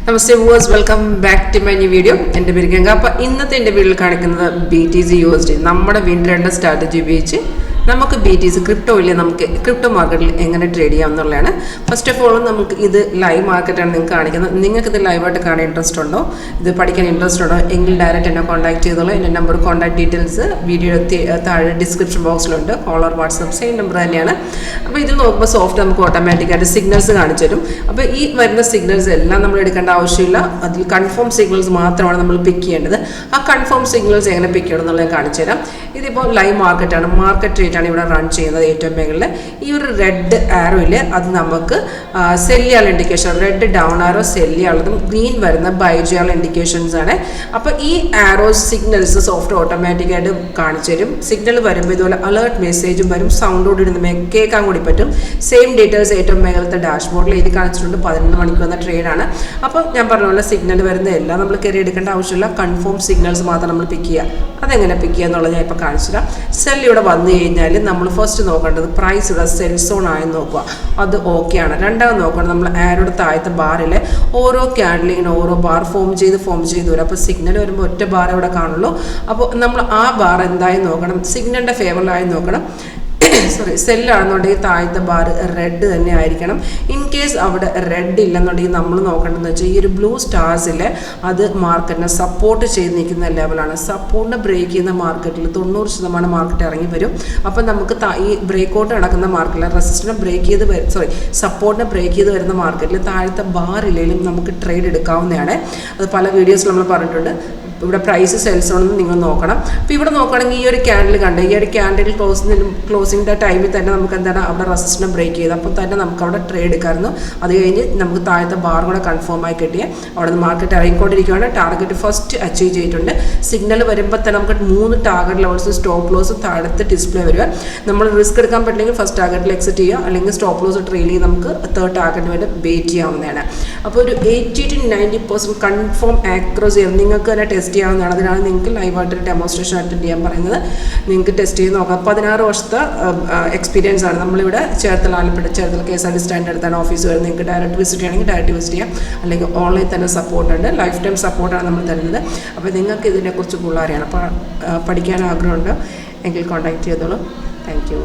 Namaste viewers, welcome back to my new video. എൻ്റെ പേര് ഗംഗ. അപ്പോൾ ഇന്നത്തെ എൻ്റെ വീഡിയോയിൽ കാണിക്കുന്നത് BTC USD നമ്മുടെ വീണ്ടും സ്ട്രാറ്റജി ഉപയോഗിച്ച് നമുക്ക് BTC ക്രിപ്റ്റോയിൽ നമുക്ക് ക്രിപ്റ്റോ മാർക്കറ്റിൽ എങ്ങനെ ട്രേഡ് ചെയ്യാം എന്നുള്ളതാണ്. ഫസ്റ്റ് ഓഫ് ഓൾ നമുക്ക് ഇത് ലൈവ് മാർക്കറ്റാണ് നിങ്ങൾക്ക് കാണിക്കുന്നത്. നിങ്ങൾക്ക് ഇത് ലൈവായിട്ട് കാണാൻ ഇൻട്രസ്റ്റ് ഉണ്ടോ, ഇത് പഠിക്കാൻ ഇൻട്രസ്റ്റ് ഉണ്ടോ എങ്കിൽ ഡയറക്റ്റ് എന്നെ കോൺടാക്ട് ചെയ്തോളൂ. എൻ്റെ നമ്പർ കോൺടാക്ട് ഡീറ്റെയിൽസ് വീഡിയോയുടെ താഴെ ഡിസ്ക്രിപ്ഷൻ ബോക്സിലുണ്ട്. കോളർ വാട്സപ്പ് സെയിം നമ്പർ തന്നെയാണ്. അപ്പോൾ ഇതിൽ നോക്കുമ്പോൾ സോഫ്റ്റ് നമുക്ക് ഓട്ടോമാറ്റിക്കായിട്ട് സിഗ്നൽസ് കാണിച്ചു തരും. അപ്പോൾ ഈ വരുന്ന സിഗ്നൽസ് എല്ലാം നമ്മൾ എടുക്കേണ്ട ആവശ്യമില്ല. അതിൽ കൺഫേം സിഗ്നൽസ് മാത്രമാണ് നമ്മൾ പിക്ക് ചെയ്യേണ്ടത്. ആ കൺഫേം സിഗ്നൽസ് എങ്ങനെ പിക്ക് ചെയ്യണം എന്നുള്ളത് ഞാൻ കാണിച്ചു തരാം. ഇതിപ്പോൾ ലൈവ് മാർക്കറ്റാണ്, മാർക്കറ്റ് റേറ്റ് ആണ് ഇവിടെ റൺ ചെയ്യുന്നത്. ഏറ്റവും മേഖല ഈ ഒരു റെഡ് ആരോയിൽ അത് നമുക്ക് സെല് ചെയ്യാനുള്ള indication, red down arrow sell ചെയ്യാനുള്ളതും ഗ്രീൻ വരുന്ന ബൈ ചെയ്യാനുള്ള ഇൻഡിക്കേഷൻസ് ആണ്. അപ്പോൾ ഈ ആരോ സിഗ്നൽസ് സോഫ്റ്റ് ഓട്ടോമാറ്റിക്കായിട്ട് കാണിച്ചു തരും. സിഗ്നൽ വരുമ്പോൾ ഇതുപോലെ അലേർട്ട് മെസ്സേജും വരും, സൗണ്ടോട് ഇടുന്ന കേൾക്കാൻ കൂടി പറ്റും. സെയിം ഡീറ്റെയിൽസ് ഏറ്റവും മേഖലത്തെ ഡാഷ്ബോർഡിൽ എഴുതി കാണിച്ചിട്ടുണ്ട്. 11 മണിക്ക് വന്ന ട്രേഡാണ്. അപ്പോൾ ഞാൻ പറഞ്ഞ പോലെ സിഗ്നൽ വരുന്നതെല്ലാം നമ്മൾ കയറി എടുക്കേണ്ട ആവശ്യമില്ല. കൺഫേം സിഗ്നൽസ് മാത്രം നമ്മൾ പിക്ക് ചെയ്യുക. അതെങ്ങനെ പിക്ക് ചെയ്യുക എന്നുള്ളത് ഞാൻ ഇപ്പോൾ കാണിച്ചുതരാം. സെൽ ഇവിടെ വന്നു കഴിഞ്ഞാൽ നമ്മൾ ഫസ്റ്റ് നോക്കേണ്ടത് പ്രൈസ് ഇവിടെ സെൽ സോൺ ആയെന്ന് നോക്കുക, അത് ഓക്കെ ആണ്. രണ്ടാമത് നോക്കണം നമ്മൾ ആരോടെ താഴത്തെ ബാറിലെ ഓരോ ക്യാൻഡലിങ്ങിന് ഓരോ ബാർ ഫോം ചെയ്ത് വരും. അപ്പോൾ സിഗ്നൽ വരുമ്പോൾ ഒറ്റ ബാർ ഇവിടെ കാണുള്ളൂ. അപ്പോൾ നമ്മൾ ആ ബാർ എന്തായി നോക്കണം, സിഗ്നലിൻ്റെ ഫേവറിലായി നോക്കണം. സെല്ലാണെന്നുണ്ടെങ്കിൽ താഴത്തെ ബാർ റെഡ് തന്നെ ആയിരിക്കണം. ഇൻ കേസ് അവിടെ റെഡ് ഇല്ലെന്നുണ്ടെങ്കിൽ നമ്മൾ നോക്കേണ്ടതെന്ന് വെച്ചാൽ ഈ ഒരു ബ്ലൂ സ്റ്റാർസിൽ അത് മാർക്കറ്റിനെ സപ്പോർട്ട് ചെയ്ത് നിൽക്കുന്ന ലെവലാണ്. സപ്പോർട്ടിനെ ബ്രേക്ക് ചെയ്യുന്ന മാർക്കറ്റിൽ 90% മാർക്കറ്റ് ഇറങ്ങി വരും. അപ്പം നമുക്ക് ഈ ബ്രേക്ക് ഔട്ട് നടക്കുന്ന മാർക്കറ്റിൽ റെസിസ്റ്റൻസിനെ ബ്രേക്ക് ചെയ്ത് സപ്പോർട്ടിനെ ബ്രേക്ക് ചെയ്ത് വരുന്ന മാർക്കറ്റിൽ താഴത്തെ ബാറില്ലെങ്കിലും നമുക്ക് ട്രേഡ് എടുക്കാവുന്നതാണ്. അത് പല വീഡിയോസിൽ നമ്മൾ പറഞ്ഞിട്ടുണ്ട്. ഇവിടെ പ്രൈസ് സെൽസ് ആണെന്ന് നിങ്ങൾ നോക്കണം. അപ്പോൾ ഇവിടെ നോക്കുകയാണെങ്കിൽ ഈ ഒരു ക്യാൻഡിൽ കണ്ട് ഈ ഒരു ക്യാൻഡിൽ ക്ലോസിങ്ങിൻ്റെ ടൈമിൽ തന്നെ നമുക്ക് എന്താണ് അവിടെ റെസിസ്റ്റൻസ് ബ്രേക്ക് ചെയ്ത് അപ്പോൾ തന്നെ നമുക്ക് അവിടെ ട്രേഡ് എടുക്കാമായിരുന്നു. അത് കഴിഞ്ഞ് നമുക്ക് താഴത്തെ ബാർ കൂടെ കൺഫേം ആയി കിട്ടിയ അവിടെ നിന്ന് മാർക്കറ്റ് ഇറങ്ങിക്കൊണ്ടിരിക്കുകയാണ്. ടാർഗറ്റ് ഫസ്റ്റ് അച്ചീവ് ചെയ്തിട്ടുണ്ട്. സിഗ്നൽ വരുമ്പോൾ തന്നെ നമുക്ക് 3 ടാർഗറ്റ് ലെവൽസ് സ്റ്റോപ്പ് ലോസ് താഴത്തെ ഡിസ്പ്ലേ വരിക. നമ്മൾ റിസ്ക് എടുക്കാൻ പറ്റില്ലെങ്കിൽ ഫസ്റ്റ് ടാർഗറ്റിൽ എക്സിറ്റ് ചെയ്യുക, അല്ലെങ്കിൽ സ്റ്റോപ്പ് ലോസ് ട്രെയിൽ ചെയ്ത് നമുക്ക് തേർഡ് ടാർഗറ്റിന് വേണ്ടി വെയിറ്റ് ചെയ്യാവുന്നതാണ്. അപ്പോൾ ഒരു 80 to 90% കൺഫേം ആക്യുറസി നിങ്ങൾക്ക് തന്നെ ടെസ്റ്റ് ചെയ്യാവുന്നതാണ്. അതിനാണ് നിങ്ങൾക്ക് ലൈവായിട്ടൊരു ഡെമോൺസ്ട്രേഷൻ അറ്റൻഡ് ചെയ്യാൻ പറയുന്നത്. നിങ്ങൾക്ക് ടെസ്റ്റ് ചെയ്ത് നോക്കാം. 16 വർഷത്തെ എക്സ്പീരിയൻസ് ആണ്. നമ്മളിവിടെ ചേർത്തല KSRTC സ്റ്റാൻഡ് അടുത്താണ് ഓഫീസ് വരുന്നത്. നിങ്ങൾക്ക് ഡയറക്റ്റ് വിസിറ്റ് ചെയ്യണമെങ്കിൽ ഡയറക്റ്റ് വിസിറ്റ് ചെയ്യാം, അല്ലെങ്കിൽ ഓൺലൈൻ തന്നെ സപ്പോർട്ടുണ്ട്. ലൈഫ് ടൈം സപ്പോർട്ടാണ് നമ്മൾ തരുന്നത്. അപ്പോൾ നിങ്ങൾക്ക് ഇതിനെക്കുറിച്ച് കൂടുതൽ അറിയണം, അപ്പോൾ പഠിക്കാൻ ആഗ്രഹമുണ്ട് എങ്കിൽ കോൺടാക്ട് ചെയ്തോളൂ. Thank you.